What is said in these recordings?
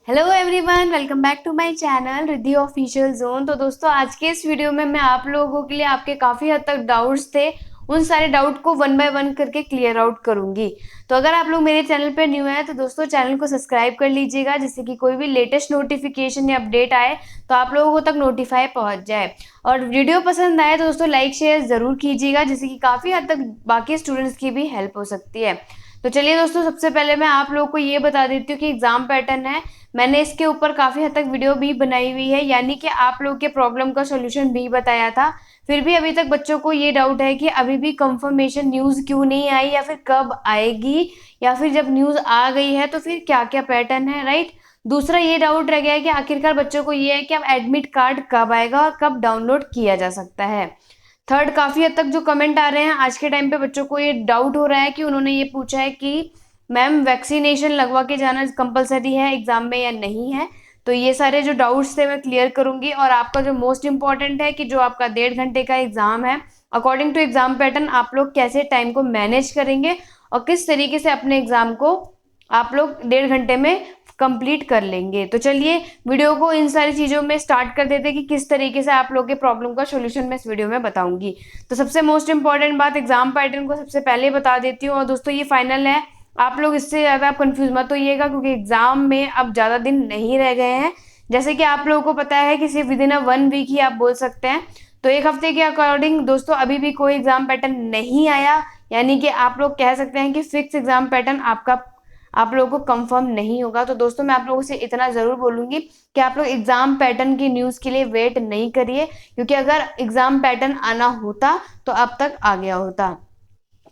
Hello everyone, welcome back to my channel Riddhi official zone. तो दोस्तों, आज के इस वीडियो में मैं आप लोगों के लिए आपके काफ़ी हद तक डाउट्स थे, उन सारे डाउट को वन बाय वन करके क्लियर आउट करूंगी। तो अगर आप लोग मेरे चैनल पे न्यू हैं तो दोस्तों चैनल को सब्सक्राइब कर लीजिएगा, जिससे कि कोई भी लेटेस्ट नोटिफिकेशन या अपडेट आए तो आप लोगों तक नोटिफाई पहुंच जाए। और वीडियो पसंद आए तो दोस्तों लाइक शेयर ज़रूर कीजिएगा, जिससे कि काफ़ी हद तक बाकी स्टूडेंट्स की भी हेल्प हो सकती है। तो चलिए दोस्तों, सबसे पहले मैं आप लोगों को ये बता देती हूँ कि एग्जाम पैटर्न है। मैंने इसके ऊपर काफ़ी हद तक वीडियो भी बनाई हुई है, यानी कि आप लोग के प्रॉब्लम का सोल्यूशन भी बताया था। फिर भी अभी तक बच्चों को ये डाउट है कि अभी भी कंफर्मेशन न्यूज़ क्यों नहीं आई, या फिर कब आएगी, या फिर जब न्यूज़ आ गई है तो फिर क्या क्या पैटर्न है, राइट। दूसरा ये डाउट रह गया है कि आखिरकार बच्चों को ये है कि अब एडमिट कार्ड कब आएगा और कब डाउनलोड किया जा सकता है। थर्ड, काफ़ी हद तक जो कमेंट आ रहे हैं आज के टाइम पे, बच्चों को ये डाउट हो रहा है कि उन्होंने ये पूछा है कि मैम वैक्सीनेशन लगवा के जाना कंपलसरी है एग्जाम में या नहीं है। तो ये सारे जो डाउट्स थे मैं क्लियर करूंगी। और आपका जो मोस्ट इंपॉर्टेंट है कि जो आपका 1.5 घंटे का एग्जाम है, अकॉर्डिंग टू एग्जाम पैटर्न आप लोग कैसे टाइम को मैनेज करेंगे और किस तरीके से अपने एग्जाम को आप लोग 1.5 घंटे में कंप्लीट कर लेंगे। तो चलिए वीडियो को इन सारी चीज़ों में स्टार्ट कर देते हैं कि किस तरीके से आप लोग के प्रॉब्लम का सोल्यूशन मैं इस वीडियो में बताऊंगी। तो सबसे मोस्ट इंपॉर्टेंट बात, एग्जाम पैटर्न को सबसे पहले बता देती हूँ। और दोस्तों ये फाइनल है, आप लोग इससे ज़्यादा आप कंफ्यूज मत होइएगा, क्योंकि एग्जाम में अब ज़्यादा दिन नहीं रह गए हैं। जैसे कि आप लोगों को पता है कि सिर्फ विदिन 1 वीक ही आप बोल सकते हैं। तो एक हफ्ते के अकॉर्डिंग दोस्तों अभी भी कोई एग्जाम पैटर्न नहीं आया, यानी कि आप लोग कह सकते हैं कि फिक्स एग्जाम पैटर्न आपका आप लोगों को कंफर्म नहीं होगा। तो दोस्तों मैं आप लोगों से इतना ज़रूर बोलूँगी कि आप लोग एग्ज़ाम पैटर्न की न्यूज़ के लिए वेट नहीं करिए, क्योंकि अगर एग्ज़ाम पैटर्न आना होता तो अब तक आ गया होता।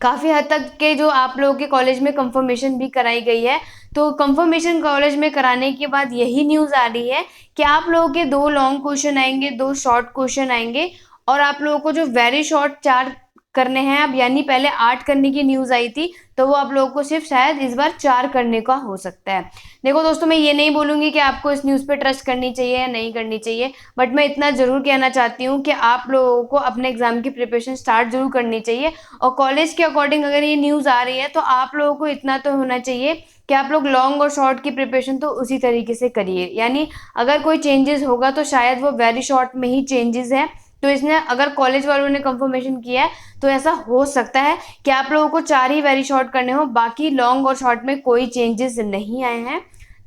काफ़ी हद तक के जो आप लोगों के कॉलेज में कंफर्मेशन भी कराई गई है, तो कंफर्मेशन कॉलेज में कराने के बाद यही न्यूज़ आ रही है कि आप लोगों के 2 लॉन्ग क्वेश्चन आएंगे, 2 शॉर्ट क्वेश्चन आएंगे, और आप लोगों को जो वेरी शॉर्ट 4 करने हैं अब, यानी पहले 8 करने की न्यूज़ आई थी, तो वो आप लोगों को सिर्फ शायद इस बार 4 करने का हो सकता है। देखो दोस्तों, मैं ये नहीं बोलूँगी कि आपको इस न्यूज़ पे ट्रस्ट करनी चाहिए या नहीं करनी चाहिए, बट मैं इतना ज़रूर कहना चाहती हूँ कि आप लोगों को अपने एग्ज़ाम की प्रिपरेशन स्टार्ट ज़रूर करनी चाहिए। और कॉलेज के अकॉर्डिंग अगर ये न्यूज़ आ रही है तो आप लोगों को इतना तो होना चाहिए कि आप लोग लॉन्ग और शॉर्ट की प्रिपरेशन तो उसी तरीके से करिए। यानी अगर कोई चेंजेस होगा तो शायद वो वेरी शॉर्ट में ही चेंजेस है। तो इसने अगर कॉलेज वालों ने कंफर्मेशन किया है तो ऐसा हो सकता है कि आप लोगों को 4 ही वेरी शॉर्ट करने हो, बाकी लॉन्ग और शॉर्ट में कोई चेंजेस नहीं आए हैं।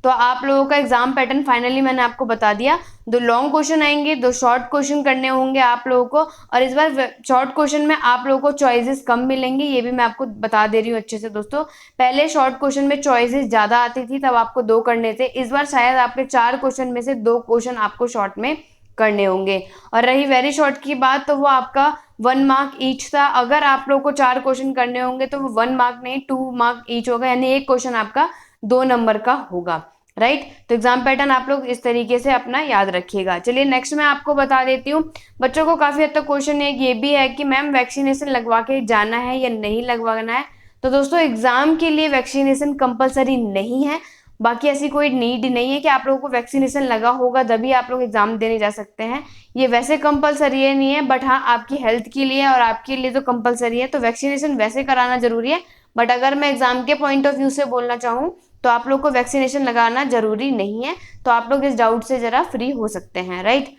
तो आप लोगों का एग्जाम पैटर्न फाइनली मैंने आपको बता दिया। 2 लॉन्ग क्वेश्चन आएंगे, 2 शॉर्ट क्वेश्चन करने होंगे आप लोगों को। और इस बार शॉर्ट क्वेश्चन में आप लोगों को चॉइसेस कम मिलेंगी, ये भी मैं आपको बता दे रही हूँ अच्छे से दोस्तों। पहले शॉर्ट क्वेश्चन में चॉइसेस ज़्यादा आती थी, तब आपको 2 करने थे। इस बार शायद आपके 4 क्वेश्चन में से 2 क्वेश्चन आपको शॉर्ट में करने होंगे। और रही वेरी शॉर्ट की बात, तो वो आपका 1 मार्क ईच था। अगर आप लोग को 4 क्वेश्चन करने होंगे तो वो 1 मार्क नहीं 2 मार्क ईच होगा, यानी एक क्वेश्चन आपका 2 नंबर का होगा, राइट। तो एग्जाम पैटर्न आप लोग इस तरीके से अपना याद रखिएगा। चलिए नेक्स्ट मैं आपको बता देती हूँ। बच्चों को काफ़ी हद तक क्वेश्चन ये भी है कि मैम वैक्सीनेशन लगवा के जाना है या नहीं लगवाना है। तो दोस्तों एग्जाम के लिए वैक्सीनेशन कंपलसरी नहीं है, बाकी ऐसी कोई नीड नहीं है कि आप लोगों को वैक्सीनेशन लगा होगा तभी आप लोग एग्जाम देने जा सकते हैं। ये वैसे कंपलसरी है नहीं है, बट हाँ आपकी हेल्थ के लिए और आपके लिए तो कंपलसरी है। तो वैक्सीनेशन वैसे कराना जरूरी है, बट अगर मैं एग्जाम के पॉइंट ऑफ व्यू से बोलना चाहूँ तो आप लोग को वैक्सीनेशन लगाना जरूरी नहीं है। तो आप लोग इस डाउट से जरा फ्री हो सकते हैं, राइट।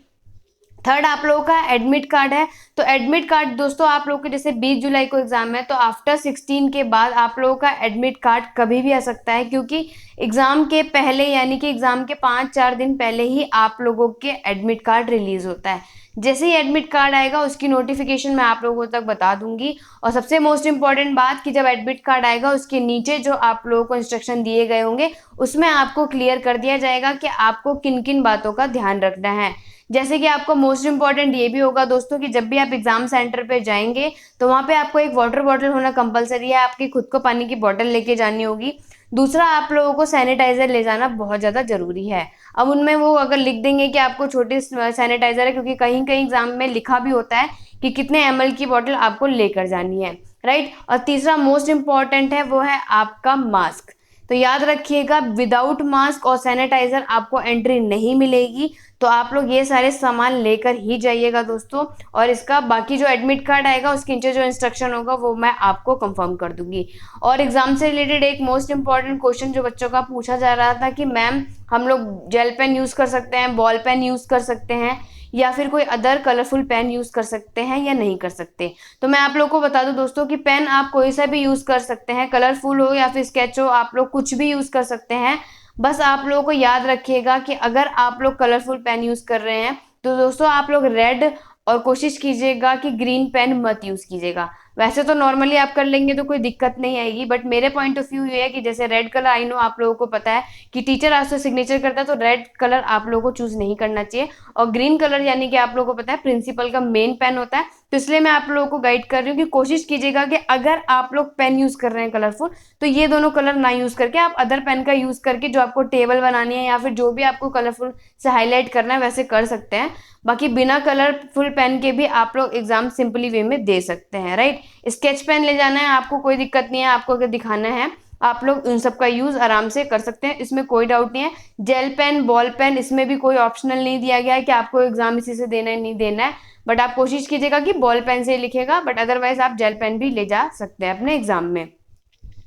थर्ड, आप लोगों का एडमिट कार्ड है। तो एडमिट कार्ड दोस्तों आप लोगों के जैसे 20 जुलाई को एग्जाम है, तो आफ्टर 16 के बाद आप लोगों का एडमिट कार्ड कभी भी आ सकता है, क्योंकि एग्जाम के पहले यानी कि एग्जाम के 5-4 दिन पहले ही आप लोगों के एडमिट कार्ड रिलीज होता है। जैसे ही एडमिट कार्ड आएगा उसकी नोटिफिकेशन मैं आप लोगों तक बता दूंगी। और सबसे मोस्ट इंपॉर्टेंट बात कि जब एडमिट कार्ड आएगा उसके नीचे जो आप लोगों को इंस्ट्रक्शन दिए गए होंगे उसमें आपको क्लियर कर दिया जाएगा कि आपको किन किन बातों का ध्यान रखना है। जैसे कि आपको मोस्ट इंपॉर्टेंट ये भी होगा दोस्तों कि जब भी आप एग्जाम सेंटर पे जाएंगे तो वहाँ पे आपको एक वाटर बॉटल होना कंपलसरी है, आपकी खुद को पानी की बॉटल लेके जानी होगी। दूसरा, आप लोगों को सैनिटाइजर ले जाना बहुत ज़्यादा ज़रूरी है। अब उनमें वो अगर लिख देंगे कि आपको छोटे सैनिटाइजर है, क्योंकि कहीं कहीं एग्जाम में लिखा भी होता है कि कितने ml की बॉटल आपको लेकर जानी है, राइट। और तीसरा मोस्ट इंपॉर्टेंट है, वो है आपका मास्क। तो याद रखिएगा विदाउट मास्क और सैनिटाइजर आपको एंट्री नहीं मिलेगी। तो आप लोग ये सारे सामान लेकर ही जाइएगा दोस्तों। और इसका बाकी जो एडमिट कार्ड आएगा उसके नीचे जो इंस्ट्रक्शन होगा वो मैं आपको कंफर्म कर दूंगी। और एग्जाम से रिलेटेड एक मोस्ट इंपॉर्टेंट क्वेश्चन जो बच्चों का पूछा जा रहा था कि मैम हम लोग जेल पेन यूज कर सकते हैं, बॉल पेन यूज कर सकते हैं, या फिर कोई अदर कलरफुल पेन यूज कर सकते हैं या नहीं कर सकते। तो मैं आप लोग को बता दूं दोस्तों कि पेन आप कोई सा भी यूज कर सकते हैं, कलरफुल हो या फिर स्केच हो, आप लोग कुछ भी यूज कर सकते हैं। बस आप लोगों को याद रखिएगा कि अगर आप लोग कलरफुल पेन यूज कर रहे हैं तो दोस्तों आप लोग रेड, और कोशिश कीजिएगा कि ग्रीन पेन मत यूज कीजिएगा। वैसे तो नॉर्मली आप कर लेंगे तो कोई दिक्कत नहीं आएगी, बट मेरे पॉइंट ऑफ व्यू ये है कि जैसे रेड कलर, आई नो आप लोगों को पता है कि टीचर आज तो सिग्नेचर करता है, तो रेड कलर आप लोगों को चूज नहीं करना चाहिए। और ग्रीन कलर यानी कि आप लोगों को पता है प्रिंसिपल का मेन पेन होता है, तो इसलिए मैं आप लोगों को गाइड कर रही हूँ कि कोशिश कीजिएगा कि अगर आप लोग पेन यूज कर रहे हैं कलरफुल, तो ये दोनों कलर ना यूज करके आप अदर पेन का यूज करके जो आपको टेबल बनानी है या फिर जो भी आपको कलरफुल से हाईलाइट करना है वैसे कर सकते हैं। बाकी बिना कलरफुल पेन के भी आप लोग एग्जाम सिंपली वे में दे सकते हैं, राइट। स्केच पेन ले जाना है आपको, कोई दिक्कत नहीं है, आपको अगर दिखाना है आप लोग उन सब का यूज आराम से कर सकते हैं, इसमें कोई डाउट नहीं है। जेल पेन, बॉल पेन, इसमें भी कोई ऑप्शनल नहीं दिया गया है कि आपको एग्जाम इसी से देना है नहीं देना है, बट आप कोशिश कीजिएगा कि बॉल पेन से लिखेगा, बट अदरवाइज आप जेल पेन भी ले जा सकते हैं अपने एग्जाम में,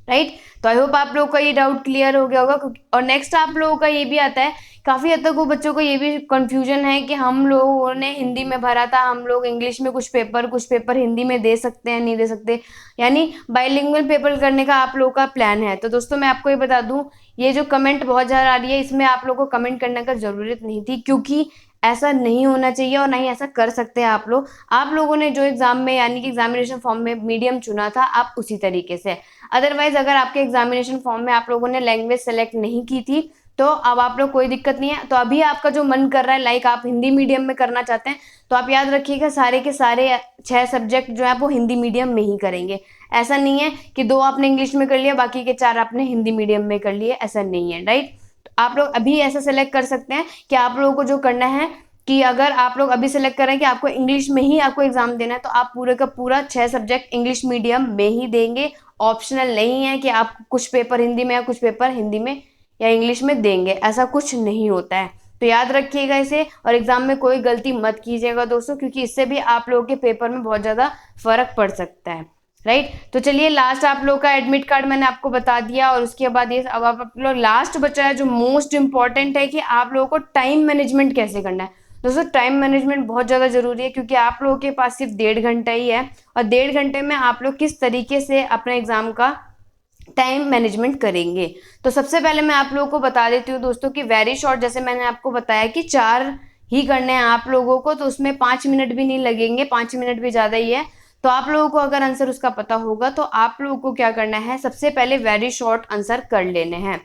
राइट। तो आई होप आप लोगों का ये डाउट क्लियर हो गया होगा। और नेक्स्ट आप लोगों का ये भी आता है, काफ़ी हद तक वो बच्चों को ये भी कंफ्यूजन है कि हम लोगों ने हिंदी में भरा था, हम लोग इंग्लिश में कुछ पेपर हिंदी में दे सकते हैं नहीं दे सकते, यानी बाइलिंगुअल पेपर करने का आप लोगों का प्लान है। तो दोस्तों मैं आपको ये बता दूं, ये जो कमेंट बहुत ज़्यादा आ रही है इसमें आप लोगों को कमेंट करने का ज़रूरत नहीं थी, क्योंकि ऐसा नहीं होना चाहिए और ना ही ऐसा कर सकते हैं आप लोग। आप लोगों ने जो एग्जाम में यानी कि एग्जामिनेशन फॉर्म में मीडियम चुना था, आप उसी तरीके से। अदरवाइज अगर आपके एग्जामिनेशन फॉर्म में आप लोगों ने लैंग्वेज सेलेक्ट नहीं की थी तो अब आप लोग कोई दिक्कत नहीं है। तो अभी आपका जो मन कर रहा है, लाइक आप हिंदी मीडियम में करना चाहते हैं, तो आप याद रखिएगा सारे के सारे 6 सब्जेक्ट जो है वो हिंदी मीडियम में ही करेंगे। ऐसा नहीं है कि 2 आपने इंग्लिश में कर लिया बाकी के 4 आपने हिंदी मीडियम में कर लिए, ऐसा नहीं है, राइट। आप लोग अभी ऐसा सेलेक्ट कर सकते हैं कि आप लोगों को जो करना है कि अगर आप लोग अभी सेलेक्ट करें कि आपको इंग्लिश में ही आपको एग्जाम देना है, तो आप पूरे का पूरा 6 सब्जेक्ट इंग्लिश मीडियम में ही देंगे। ऑप्शनल नहीं है कि आप कुछ पेपर हिंदी में या कुछ पेपर हिंदी में या इंग्लिश में देंगे, ऐसा कुछ नहीं होता है। तो याद रखिएगा इसे, और एग्जाम में कोई गलती मत कीजिएगा दोस्तों, क्योंकि इससे भी आप लोगों के पेपर में बहुत ज़्यादा फर्क पड़ सकता है, राइट। तो चलिए लास्ट आप लोग का एडमिट कार्ड मैंने आपको बता दिया, और उसके बाद ये अब आप लोग लास्ट बचा है जो मोस्ट इंपॉर्टेंट है कि आप लोगों को टाइम मैनेजमेंट कैसे करना है। दोस्तों टाइम मैनेजमेंट बहुत ज़्यादा ज़रूरी है, क्योंकि आप लोगों के पास सिर्फ 1.5 घंटा ही है, और 1.5 घंटे में आप लोग किस तरीके से अपने एग्जाम का टाइम मैनेजमेंट करेंगे। तो सबसे पहले मैं आप लोगों को बता देती हूँ दोस्तों कि वेरी शॉर्ट, जैसे मैंने आपको बताया कि 4 ही करने हैं आप लोगों को, तो उसमें 5 मिनट भी नहीं लगेंगे, 5 मिनट भी ज़्यादा ही है। तो आप लोगों को अगर आंसर उसका पता होगा तो आप लोगों को क्या करना है, सबसे पहले वेरी शॉर्ट आंसर कर लेने हैं,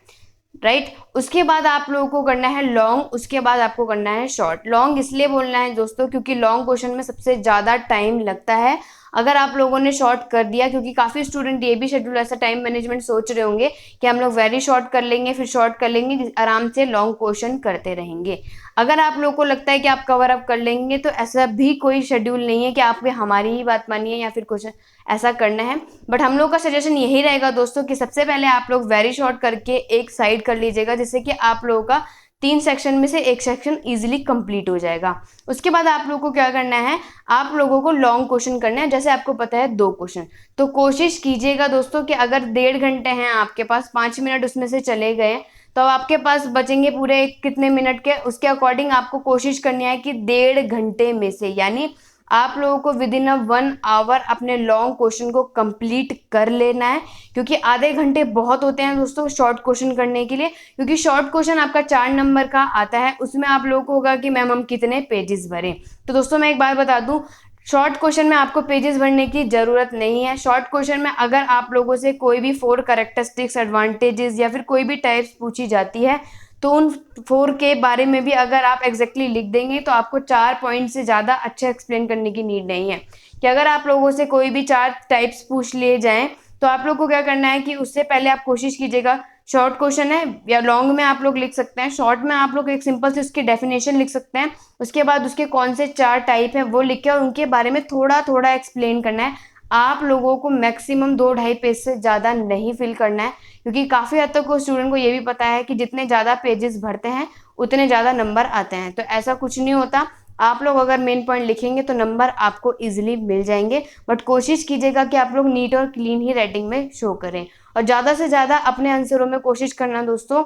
राइट। उसके बाद आप लोगों को करना है लॉन्ग, उसके बाद आपको करना है शॉर्ट। लॉन्ग इसलिए बोलना है दोस्तों क्योंकि लॉन्ग क्वेश्चन में सबसे ज़्यादा टाइम लगता है। अगर आप लोगों ने शॉर्ट कर दिया, क्योंकि काफ़ी स्टूडेंट ये भी शेड्यूल ऐसा टाइम मैनेजमेंट सोच रहे होंगे कि हम लोग वेरी शॉर्ट कर लेंगे फिर शॉर्ट कर लेंगे, आराम से लॉन्ग क्वेश्चन करते रहेंगे। अगर आप लोगों को लगता है कि आप कवर अप कर लेंगे तो ऐसा भी कोई शेड्यूल नहीं है कि आपके हमारी ही बात मानिए या फिर कुछ ऐसा करना है। बट हम लोग का सजेशन यही रहेगा दोस्तों कि सबसे पहले आप लोग वेरी शॉर्ट करके एक साइड कर लीजिएगा, जिससे कि आप लोगों का 3 सेक्शन में से एक सेक्शन इजीली कंप्लीट हो जाएगा। उसके बाद आप लोगों को क्या करना है, आप लोगों को लॉन्ग क्वेश्चन करना है। जैसे आपको पता है 2 क्वेश्चन, तो कोशिश कीजिएगा दोस्तों कि अगर 1.5 घंटे हैं आपके पास, 5 मिनट उसमें से चले गए तो आपके पास बचेंगे पूरे कितने मिनट के, उसके अकॉर्डिंग आपको कोशिश करनी है कि 1.5 घंटे में से, यानी आप लोगों को विद इन 1 आवर अपने लॉन्ग क्वेश्चन को कंप्लीट कर लेना है। क्योंकि आधे घंटे बहुत होते हैं दोस्तों शॉर्ट क्वेश्चन करने के लिए, क्योंकि शॉर्ट क्वेश्चन आपका 4 नंबर का आता है, उसमें आप लोगों को होगा कि मैम हम कितने पेजेस भरें। तो दोस्तों मैं एक बात बता दूं, शॉर्ट क्वेश्चन में आपको पेजेस भरने की जरूरत नहीं है। शॉर्ट क्वेश्चन में अगर आप लोगों से कोई भी 4 कैरेक्टरिस्टिक्स, एडवांटेजेस या फिर कोई भी टाइप्स पूछी जाती है, तो उन 4 के बारे में भी अगर आप एग्जैक्टली लिख देंगे तो आपको 4 पॉइंट से ज़्यादा अच्छे एक्सप्लेन करने की नीड नहीं है। कि अगर आप लोगों से कोई भी 4 टाइप्स पूछ लिए जाएं तो आप लोग को क्या करना है कि उससे पहले आप कोशिश कीजिएगा, शॉर्ट क्वेश्चन है या लॉन्ग में आप लोग लिख सकते हैं, शॉर्ट में आप लोग एक सिंपल से उसकी डेफिनेशन लिख सकते हैं, उसके बाद उसके कौन से 4 टाइप है वो लिख के और उनके बारे में थोड़ा थोड़ा एक्सप्लेन करना है। आप लोगों को मैक्सिमम 2-2.5 पेज से ज़्यादा नहीं फिल करना है, क्योंकि काफ़ी हद तक स्टूडेंट को ये भी पता है कि जितने ज़्यादा पेजेस भरते हैं उतने ज़्यादा नंबर आते हैं। तो ऐसा कुछ नहीं होता। आप लोग अगर मेन पॉइंट लिखेंगे तो नंबर आपको ईजिली मिल जाएंगे, बट कोशिश कीजिएगा कि आप लोग नीट और क्लीन ही राइटिंग में शो करें। और ज़्यादा से ज़्यादा अपने आंसरों में कोशिश करना दोस्तों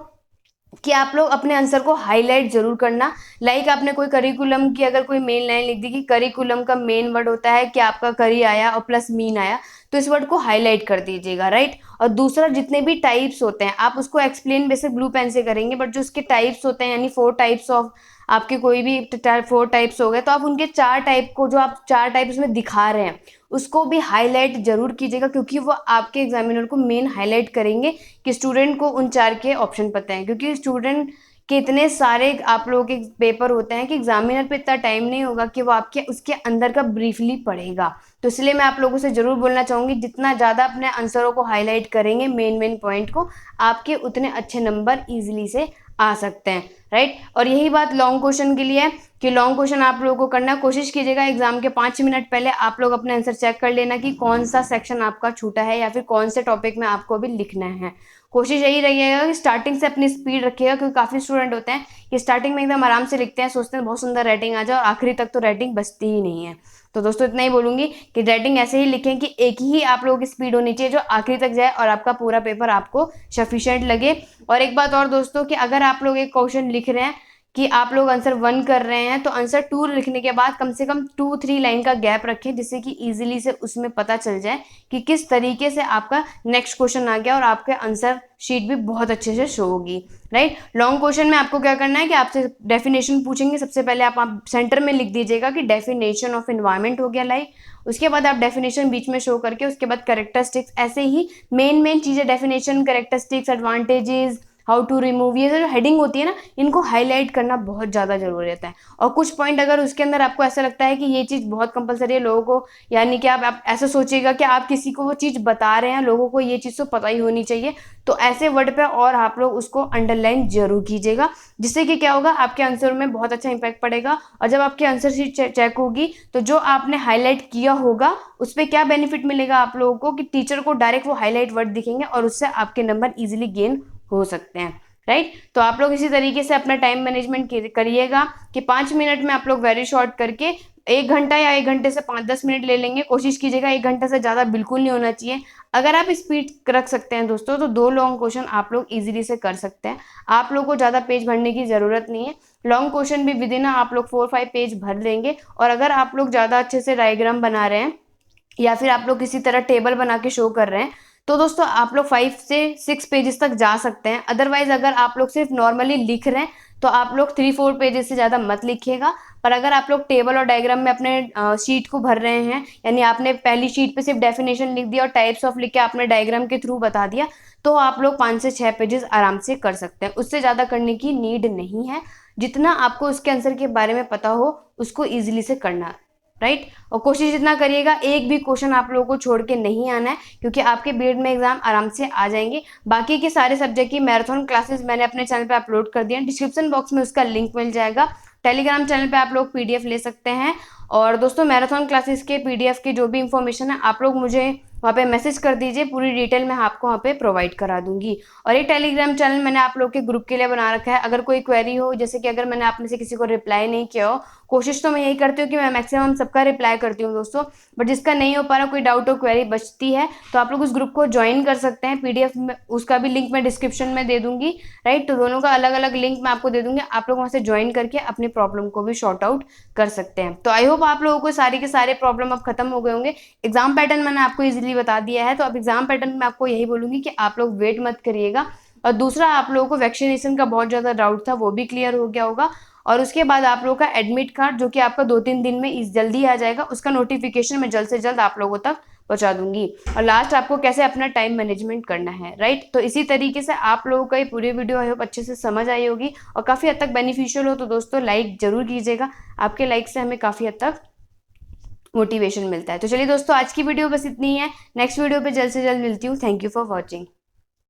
कि आप लोग अपने आंसर को हाईलाइट जरूर करना। लाइक आपने कोई करिकुलम की अगर कोई मेन लाइन लिख दी कि करिकुलम का मेन वर्ड होता है कि आपका करी आया और प्लस मीन आया, तो इस वर्ड को हाईलाइट कर दीजिएगा, राइट। और दूसरा, जितने भी टाइप्स होते हैं आप उसको एक्सप्लेन बेसिक ब्लू पेन से करेंगे, बट जो उसके टाइप्स होते हैं यानी 4 टाइप्स ऑफ आपके कोई भी 4 टाइप्स हो गए, तो आप उनके 4 टाइप को जो आप 4 टाइप उसमें दिखा रहे हैं उसको भी हाईलाइट जरूर कीजिएगा, क्योंकि वो आपके एग्जामिनर को मेन हाईलाइट करेंगे कि स्टूडेंट को उन 4 के ऑप्शन पता है। क्योंकि स्टूडेंट के इतने सारे आप लोगों के पेपर होते हैं कि एग्जामिनर पे इतना टाइम नहीं होगा कि वो आपके उसके अंदर का ब्रीफली पढ़ेगा। तो इसलिए मैं आप लोगों से जरूर बोलना चाहूँगी, जितना ज़्यादा अपने आंसरों को हाईलाइट करेंगे मेन पॉइंट को, आपके उतने अच्छे नंबर ईजिली से आ सकते हैं, राइट। और यही बात लॉन्ग क्वेश्चन के लिए है कि लॉन्ग क्वेश्चन आप लोगों को करना, कोशिश कीजिएगा एग्जाम के 5 मिनट पहले आप लोग अपने आंसर चेक कर लेना कि कौन सा सेक्शन आपका छूटा है या फिर कौन से टॉपिक में आपको अभी लिखना है। कोशिश यही रहिएगा कि स्टार्टिंग से अपनी स्पीड रखिएगा, क्योंकि काफ़ी स्टूडेंट होते हैं कि स्टार्टिंग में एकदम आराम से लिखते हैं, सोचते हैं बहुत सुंदर राइटिंग आ जाए और आखिरी तक तो राइटिंग बचती ही नहीं है। तो दोस्तों इतना ही बोलूंगी कि राइटिंग ऐसे ही लिखें कि एक ही आप लोगों की स्पीड होनी चाहिए जो आखिरी तक जाए और आपका पूरा पेपर आपको सफिशिएंट लगे। और एक बात और दोस्तों कि अगर आप लोग एक क्वेश्चन लिख रहे हैं कि आप लोग आंसर 1 कर रहे हैं, तो आंसर 2 लिखने के बाद कम से कम 2-3 लाइन का गैप रखें, जिससे कि इजीली से उसमें पता चल जाए कि किस तरीके से आपका नेक्स्ट क्वेश्चन आ गया और आपके आंसर शीट भी बहुत अच्छे से शो होगी, राइट। लॉन्ग क्वेश्चन में आपको क्या करना है कि आपसे डेफिनेशन पूछेंगे, सबसे पहले आप सेंटर में लिख दीजिएगा कि डेफिनेशन ऑफ एनवायरनमेंट हो गया लाइक, उसके बाद आप डेफिनेशन बीच में शो करके उसके बाद कैरेक्टरिस्टिक्स, ऐसे ही मेन चीजें definition, characteristics, advantages, how to remove, ये जो हेडिंग होती है ना, इनको हाईलाइट करना बहुत ज़्यादा जरूरी रहता है। और कुछ पॉइंट अगर उसके अंदर आपको ऐसा लगता है कि ये चीज़ बहुत कंपलसरी है लोगों को, यानी कि आप ऐसा सोचिएगा कि आप किसी को वो चीज़ बता रहे हैं, लोगों को ये चीज़ तो पता ही होनी चाहिए, तो ऐसे वर्ड पे और आप लोग उसको अंडरलाइन जरूर कीजिएगा, जिससे कि क्या होगा, आपके आंसर में बहुत अच्छा इंपैक्ट पड़ेगा। और जब आपकी आंसर शीट चेक होगी तो जो आपने हाईलाइट किया होगा उस पर क्या बेनिफिट मिलेगा आप लोगों को कि टीचर को डायरेक्ट वो हाईलाइट वर्ड दिखेंगे और उससे आपके नंबर इजीली गेन हो सकते हैं, राइट। तो आप लोग इसी तरीके से अपना टाइम मैनेजमेंट करिएगा कि 5 मिनट में आप लोग वेरी शॉर्ट करके 1 घंटा या 1 घंटे से 5-10 मिनट ले लेंगे। कोशिश कीजिएगा 1 घंटे से ज़्यादा बिल्कुल नहीं होना चाहिए। अगर आप स्पीड रख सकते हैं दोस्तों तो 2 लॉन्ग क्वेश्चन आप लोग इजीली से कर सकते हैं। आप लोग को ज़्यादा पेज भरने की ज़रूरत नहीं है। लॉन्ग क्वेश्चन भी विद इन आप लोग 4-5 पेज भर लेंगे। और अगर आप लोग ज़्यादा अच्छे से डायग्राम बना रहे हैं या फिर आप लोग किसी तरह टेबल बना के शो कर रहे हैं तो दोस्तों आप लोग 5 से 6 पेजेस तक जा सकते हैं। अदरवाइज अगर आप लोग सिर्फ नॉर्मली लिख रहे हैं तो आप लोग 3-4 पेजेस से ज़्यादा मत लिखिएगा। पर अगर आप लोग टेबल और डायग्राम में अपने शीट को भर रहे हैं, यानी आपने पहली शीट पे सिर्फ डेफिनेशन लिख दिया और टाइप्स ऑफ लिख के आपने डायग्राम के थ्रू बता दिया, तो आप लोग 5 से 6 पेजेस आराम से कर सकते हैं। उससे ज़्यादा करने की नीड नहीं है। जितना आपको उसके आंसर के बारे में पता हो उसको ईजिली से करना, राइट। और कोशिश इतना करिएगा एक भी क्वेश्चन आप लोगों को छोड़ के नहीं आना है, क्योंकि आपके बीएड में एग्जाम आराम से आ जाएंगे। बाकी के सारे सब्जेक्ट की मैराथन क्लासेस मैंने अपने चैनल पे अपलोड कर दिए हैं, डिस्क्रिप्शन बॉक्स में उसका लिंक मिल जाएगा। टेलीग्राम चैनल पे आप लोग पीडीएफ ले सकते हैं। और दोस्तों मैराथन क्लासेस के पीडीएफ की जो भी इंफॉर्मेशन है आप लोग मुझे वहाँ पे मैसेज कर दीजिए, पूरी डिटेल मैं आपको वहाँ पे प्रोवाइड करा दूंगी। और एक टेलीग्राम चैनल मैंने आप लोग के ग्रुप के लिए बना रखा है। अगर कोई क्वेरी हो, जैसे कि अगर मैंने आप में से किसी को रिप्लाई नहीं किया हो, कोशिश तो मैं यही करती हूँ कि मैं मैक्सिमम सबका रिप्लाई करती हूँ दोस्तों, बट जिसका नहीं हो पा रहा, कोई डाउट और क्वेरी बचती है, तो आप लोग उस ग्रुप को ज्वाइन कर सकते हैं। पीडीएफ में उसका भी लिंक मैं डिस्क्रिप्शन में दे दूंगी, राइट। तो दोनों का अलग अलग लिंक मैं आपको दे दूंगी, आप लोग वहाँ से ज्वाइन करके अपनी प्रॉब्लम को भी शॉर्ट आउट कर सकते हैं। तो आई होप आप लोगों को सारे के सारे प्रॉब्लम अब खत्म हो गए होंगे। एग्जाम पैटर्न मैंने आपको इजीली बता दिया है, तो अब एग्जाम पैटर्न में आपको यही बोलूंगी कि आप लोग वेट मत करिएगा। और दूसरा, आप लोगों को वैक्सीनेशन का बहुत ज़्यादा डाउट था, वो भी क्लियर हो गया होगा। और उसके बाद आप लोगों का एडमिट कार्ड, जो कि आपका 2-3 दिन में जल्दी आ जाएगा, उसका नोटिफिकेशन मैं जल्द से जल्द आप लोगों तक पहुंचा दूंगी। और लास्ट, आपको कैसे अपना टाइम मैनेजमेंट करना है, राइट। तो इसी तरीके से आप लोगों का ये पूरी वीडियो आई होप अच्छे से समझ आई होगी और काफ़ी हद तक बेनिफिशियल हो। तो दोस्तों लाइक जरूर कीजिएगा, आपके लाइक से हमें काफ़ी हद तक मोटिवेशन मिलता है। तो चलिए दोस्तों, आज की वीडियो बस इतनी है। नेक्स्ट वीडियो पे जल्द से जल्द मिलती हूँ। Thank you for watching.